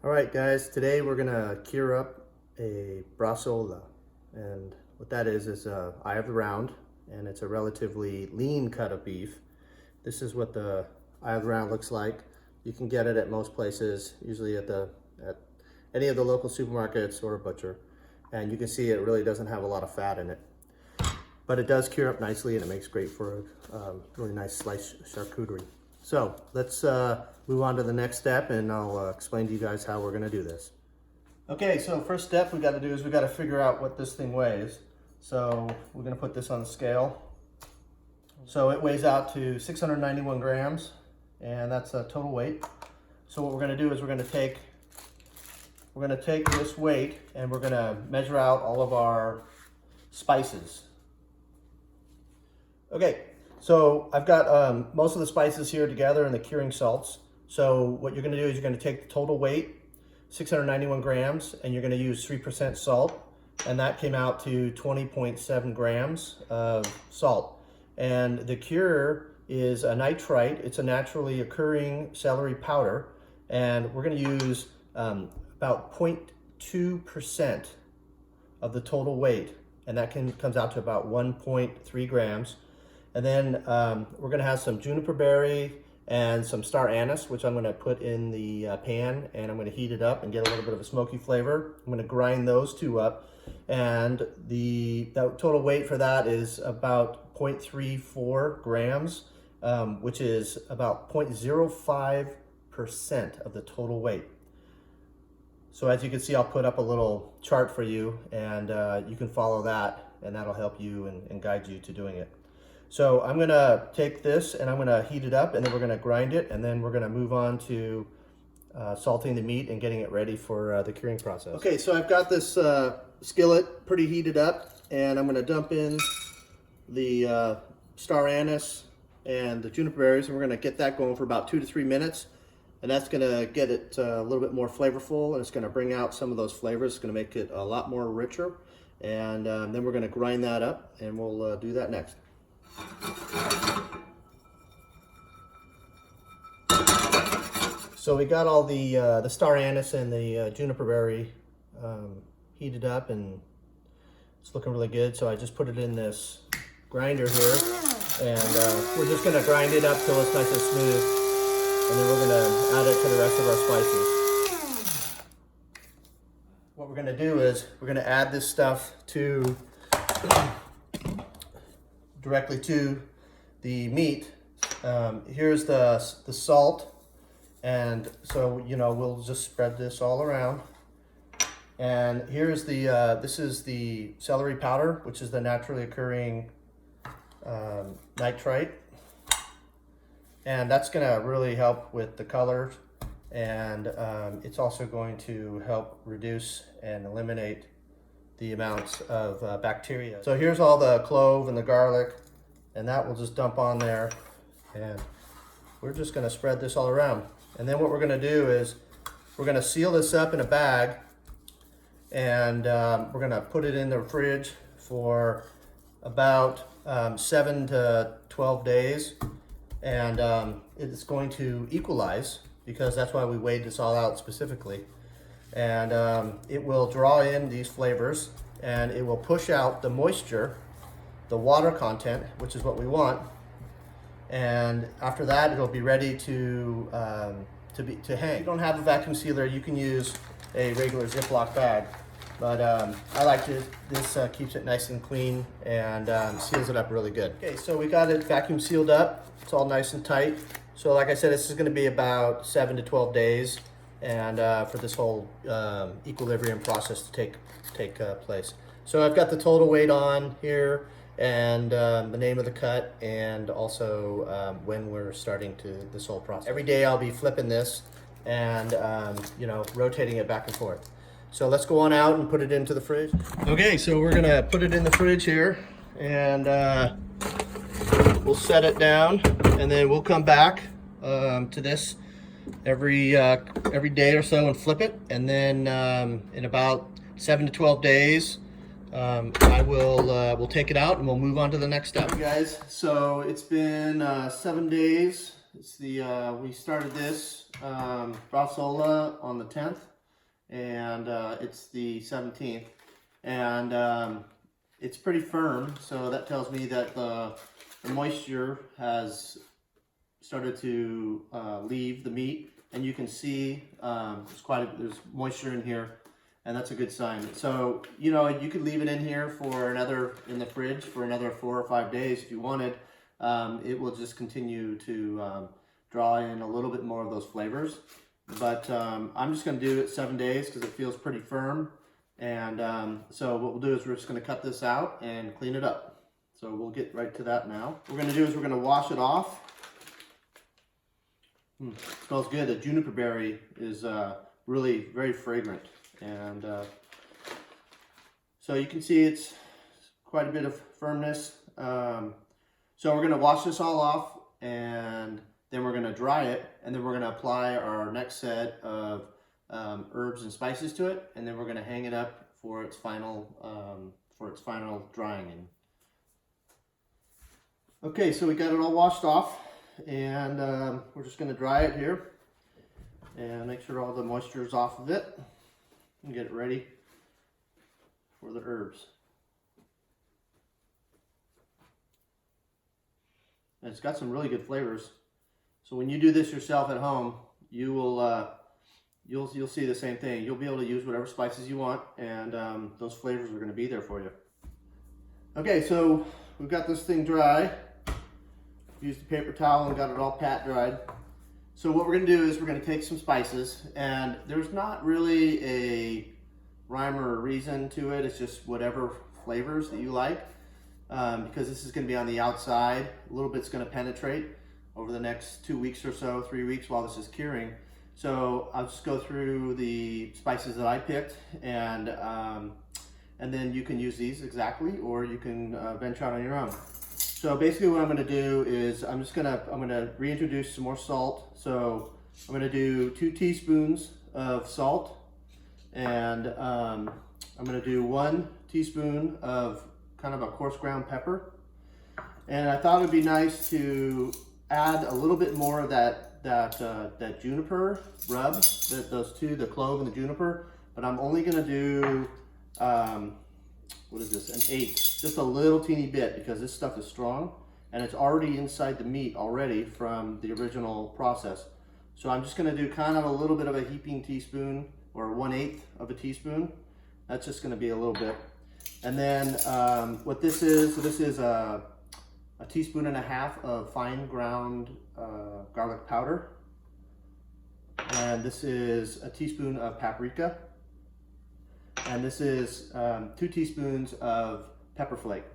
All right, guys, today we're gonna cure up a Bresaola. And what that is eye of the round, and it's a relatively lean cut of beef. This is what the eye of the round looks like. You can get it at most places, usually at any of the local supermarkets or a butcher. And you can see it really doesn't have a lot of fat in it. But it does cure up nicely, and it makes great for really nice sliced charcuterie. So let's move on to the next step, and I'll explain to you guys how we're gonna do this. Okay, so first step we gotta do is we gotta figure out what this thing weighs. So we're gonna put this on the scale. So it weighs out to 691 grams, and that's a total weight. So what we're gonna do is we're gonna take this weight and we're gonna measure out all of our spices. Okay, so I've got most of the spices here together in the curing salts. So what you're gonna do is you're gonna take the total weight, 691 grams, and you're gonna use 3% salt. And that came out to 20.7 grams of salt. And the cure is a nitrite. It's a naturally occurring celery powder. And we're gonna use about 0.2% of the total weight. And that comes out to about 1.3 grams. And then we're gonna have some juniper berry and some star anise, which I'm gonna put in the pan, and I'm gonna heat it up and get a little bit of a smoky flavor. I'm gonna grind those two up. And the total weight for that is about 0.34 grams, which is about 0.05% of the total weight. So as you can see, I'll put up a little chart for you, and you can follow that, and that'll help you and guide you to doing it. So I'm gonna take this and I'm gonna heat it up, and then we're gonna grind it, and then we're gonna move on to salting the meat and getting it ready for the curing process. Okay, so I've got this skillet pretty heated up, and I'm gonna dump in the star anise and the juniper berries, and we're gonna get that going for about 2 to 3 minutes. And that's gonna get it a little bit more flavorful, and it's gonna bring out some of those flavors. It's gonna make it a lot more richer. And then we're gonna grind that up, and we'll do that next. So we got all the star anise and the juniper berry heated up, and it's looking really good. So I just put it in this grinder here, and we're just gonna grind it up till it's nice and smooth, and then we're gonna add it to the rest of our spices. What we're gonna do is we're gonna add this stuff directly to the meat. Here's the salt, and so we'll just spread this all around. And here's this is the celery powder, which is the naturally occurring nitrite, and that's gonna really help with the color, and it's also going to help reduce and eliminate the amounts of bacteria. So here's all the clove and the garlic, and that will just dump on there, and we're just gonna spread this all around. And then what we're gonna do is we're gonna seal this up in a bag, and we're gonna put it in the fridge for about 7 to 12 days. And it's going to equalize, because that's why we weighed this all out specifically. And it will draw in these flavors, and it will push out the moisture, the water content, which is what we want. And after that, it'll be ready to hang. If you don't have a vacuum sealer, you can use a regular Ziploc bag. But I like this keeps it nice and clean, and seals it up really good. Okay, so we got it vacuum sealed up. It's all nice and tight. So like I said, this is gonna be about 7 to 12 days, and for this whole equilibrium process to take place. So I've got the total weight on here, and the name of the cut, and also when we're starting this whole process. Every day I'll be flipping this and rotating it back and forth. So let's go on out and put it into the fridge. Okay, so we're gonna put it in the fridge here, and we'll set it down, and then we'll come back to this every day or so and flip it. And then in about 7 to 12 days, we'll take it out, and we'll move on to the next step. Hey guys, so it's been 7 days. It's we started this Bresaola on the 10th. and it's the 17th, and it's pretty firm, so that tells me that the moisture has started to leave the meat, and you can see there's moisture in here, and that's a good sign. So, you know, you could leave it in here for in the fridge for another 4 or 5 days if you wanted. It will just continue to draw in a little bit more of those flavors. But I'm just going to do it 7 days because it feels pretty firm. And so what we'll do is we're just going to cut this out and clean it up. So we'll get right to that now. What we're going to do is we're going to wash it off. It smells good. The juniper berry is really very fragrant. And so you can see it's quite a bit of firmness. So we're going to wash this all off, and then we're going to dry it, and then we're going to apply our next set of herbs and spices to it, and then we're going to hang it up for its final drying. Okay, so we got it all washed off, and we're just going to dry it here and make sure all the moisture is off of it and get it ready for the herbs. And it's got some really good flavors. So when you do this yourself at home, you will you'll see the same thing. You'll be able to use whatever spices you want, and those flavors are going to be there for you. Okay, so we've got this thing dry. Used a paper towel and got it all pat dried. So what we're going to do is we're going to take some spices, and there's not really a rhyme or a reason to it. It's just whatever flavors that you like. Because this is going to be on the outside, a little bit's going to penetrate over the next 2 weeks or so, 3 weeks while this is curing. So I'll just go through the spices that I picked, and then you can use these exactly, or you can venture out on your own. So basically what I'm going to do is I'm going to reintroduce some more salt. So I'm going to do 2 teaspoons of salt, and I'm going to do 1 teaspoon of kind of a coarse ground pepper. And I thought it'd be nice to add a little bit more of that juniper rub, those two, the clove and the juniper. But I'm only gonna do, what is this, an 1/8, just a little teeny bit, because this stuff is strong and it's already inside the meat already from the original process. So I'm just gonna do kind of a little bit of a heaping teaspoon, or 1/8 of a teaspoon. That's just gonna be a little bit. And then what this is, so this is a teaspoon and a half of fine ground garlic powder. And this is a teaspoon of paprika. And this is 2 teaspoons of pepper flake.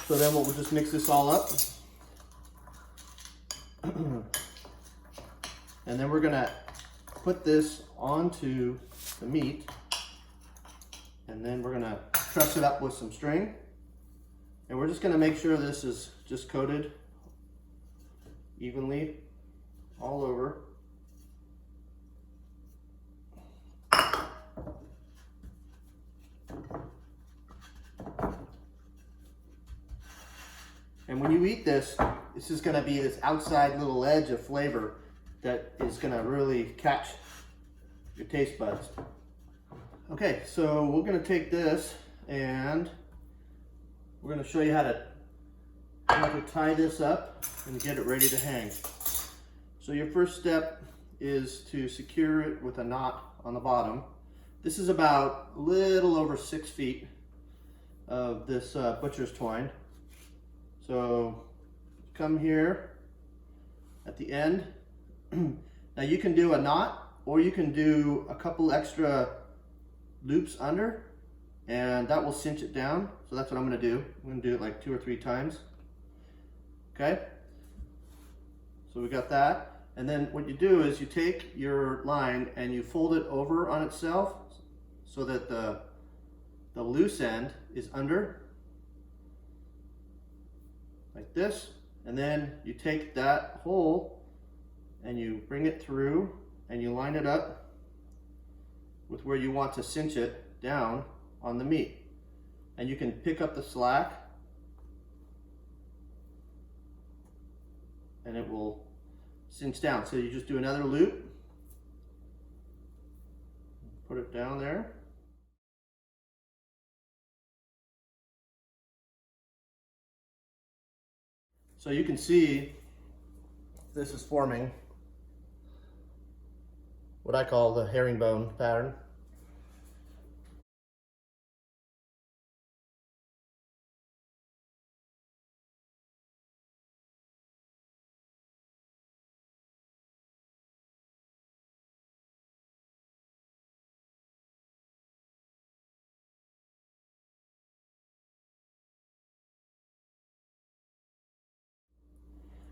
So then we'll just mix this all up. And then we're gonna put this onto the meat. And then we're gonna truss it up with some string. And we're just gonna make sure this is just coated evenly all over. And when you eat this, this is gonna be this outside little edge of flavor that is gonna really catch your taste buds. Okay, so we're gonna take this and we're gonna show you how to tie this up and get it ready to hang. So your first step is to secure it with a knot on the bottom. This is about a little over 6 feet of this butcher's twine. So come here at the end. Now you can do a knot, or you can do a couple extra loops under, and that will cinch it down. So that's what I'm going to do. I'm going to do it like 2 or 3 times. Okay, so we got that. And then what you do is you take your line and you fold it over on itself so that the loose end is under, like this. And then you take that hole and you bring it through and you line it up with where you want to cinch it down on the meat. And you can pick up the slack and it will cinch down. So you just do another loop put it down there. So you can see this is forming what I call the herringbone pattern.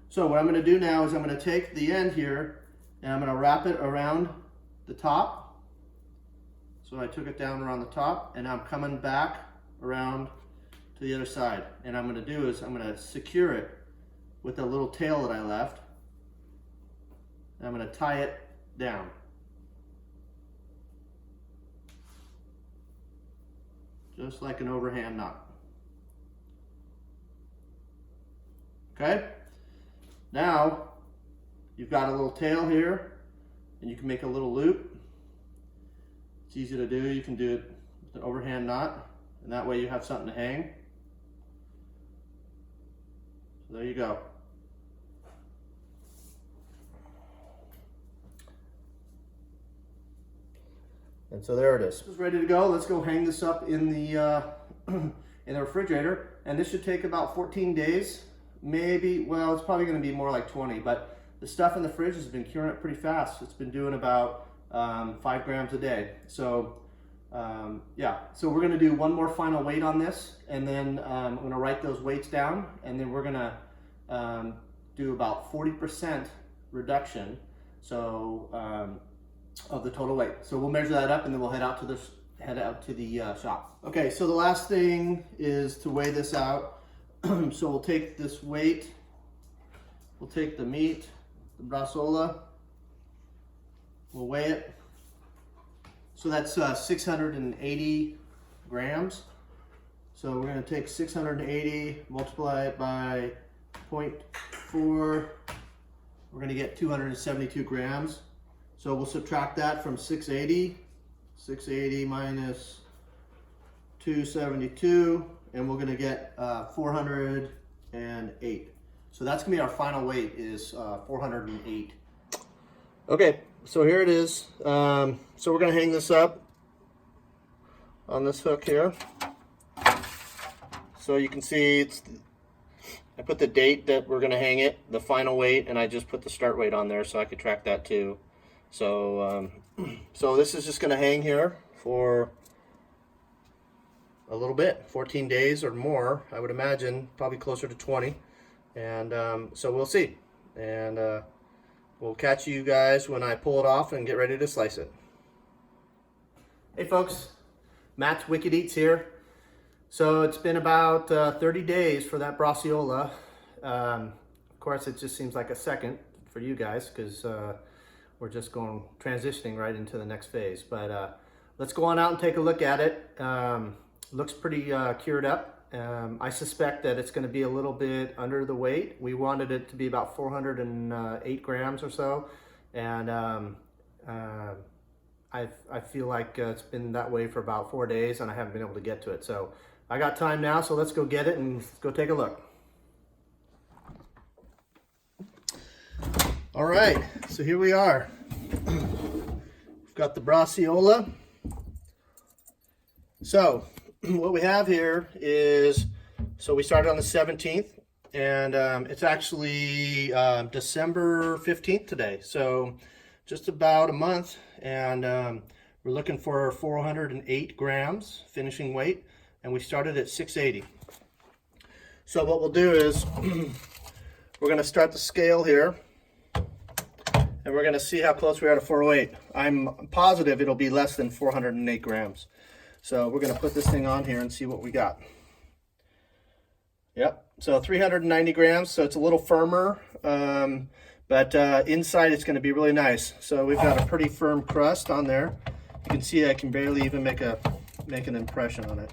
So what I'm going to do now is I'm going to take the end here and I'm going to wrap it around the top. So I took it down around the top and I'm coming back around to the other side. And I'm going to do is I'm going to secure it with the little tail that I left. And I'm going to tie it down. Just like an overhand knot. Okay? Now, you've got a little tail here, and you can make a little loop. It's easy to do. You can do it with an overhand knot, and that way you have something to hang. So there you go. And so there it is. This is ready to go. Let's go hang this up in the in the refrigerator, and this should take about 14 days. Maybe, well, it's probably going to be more like 20, but the stuff in the fridge has been curing it pretty fast. It's been doing about 5 grams a day. So yeah, so we're going to do one more final weight on this, and then I'm going to write those weights down, and then we're going to do about 40% reduction. So of the total weight. So we'll measure that up, and then we'll head out to the shop. Okay, so the last thing is to weigh this out. So we'll take this weight, we'll take the meat, the Bresaola, we'll weigh it. So that's 680 grams. So we're going to take 680, multiply it by 0.4, we're going to get 272 grams. So we'll subtract that from 680, 680 minus 272, and we're gonna get 408. So that's gonna be our final weight, is 408. Okay, so here it is. So we're gonna hang this up on this hook here. So you can see I put the date that we're gonna hang it, the final weight, and I just put the start weight on there so I could track that too. So, so this is just gonna hang here for a little bit, 14 days or more, I would imagine, probably closer to 20. And so we'll see. And we'll catch you guys when I pull it off and get ready to slice it. Hey folks, Matt's Wicked Eats here. So it's been about 30 days for that braciola. Of course, it just seems like a second for you guys because we're just transitioning right into the next phase. But let's go on out and take a look at it. Looks pretty cured up. I suspect that it's going to be a little bit under the weight. We wanted it to be about 408 grams or so, and I feel like it's been that way for about 4 days, and I haven't been able to get to it. So I got time now, so let's go get it and let's go take a look. All right, so here we are. We've got the braciola. So what we have here is, so we started on the 17th, and it's actually December 15th today. So just about a month, and we're looking for 408 grams finishing weight, and we started at 680. So what we'll do is we're going to start the scale here, and we're going to see how close we are to 408. I'm positive it'll be less than 408 grams. So we're going to put this thing on here and see what we got. Yep, so 390 grams, so it's a little firmer, but inside it's going to be really nice. So we've got a pretty firm crust on there. You can see I can barely even make an impression on it.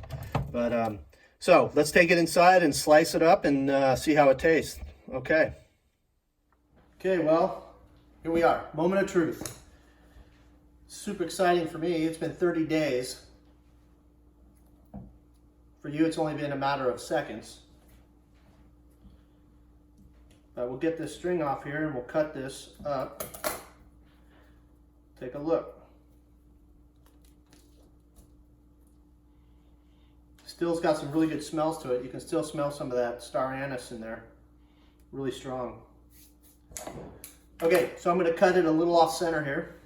But so let's take it inside and slice it up and see how it tastes. Okay. Okay, well, here we are, moment of truth. super exciting for me. It's been 30 days. For you, it's only been a matter of seconds. But we'll get this string off here and we'll cut this up. Take a look. Still's got some really good smells to it. You can still smell some of that star anise in there. Really strong. Okay, so I'm going to cut it a little off center here.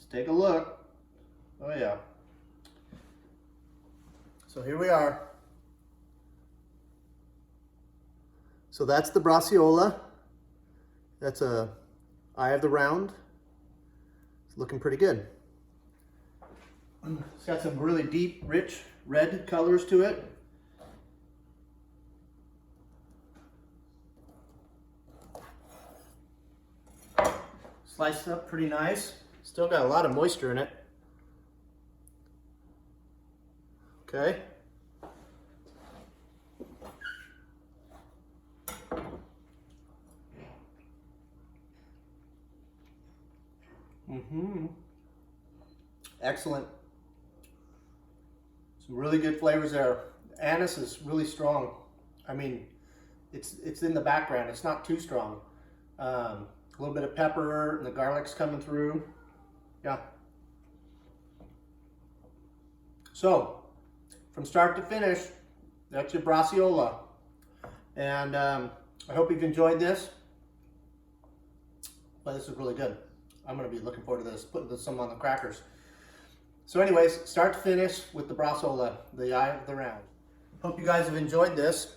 Let's take a look. Oh yeah. So here we are. So that's the braciola. That's a eye of the round. It's looking pretty good. It's got some really deep, rich red colors to it. Sliced up pretty nice. Still got a lot of moisture in it. Okay. Excellent. Some really good flavors there. Anise is really strong. I mean, it's in the background. It's not too strong. A little bit of pepper and the garlic's coming through. Yeah. So, from start to finish, that's your braciola. And I hope you've enjoyed this. But this is really good. I'm going to be looking forward to this, putting some on the crackers. So anyways, start to finish with the braciola, the eye of the round. Hope you guys have enjoyed this.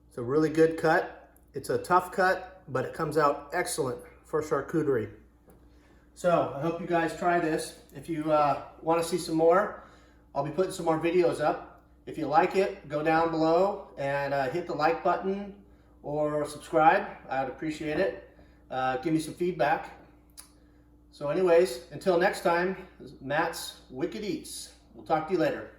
It's a really good cut. It's a tough cut, but it comes out excellent for charcuterie. So I hope you guys try this. If you want to see some more, I'll be putting some more videos up. If you like it, go down below and hit the like button or subscribe. I would appreciate it. Give me some feedback. So anyways, until next time, this is Matt's Wicked Eats. We'll talk to you later.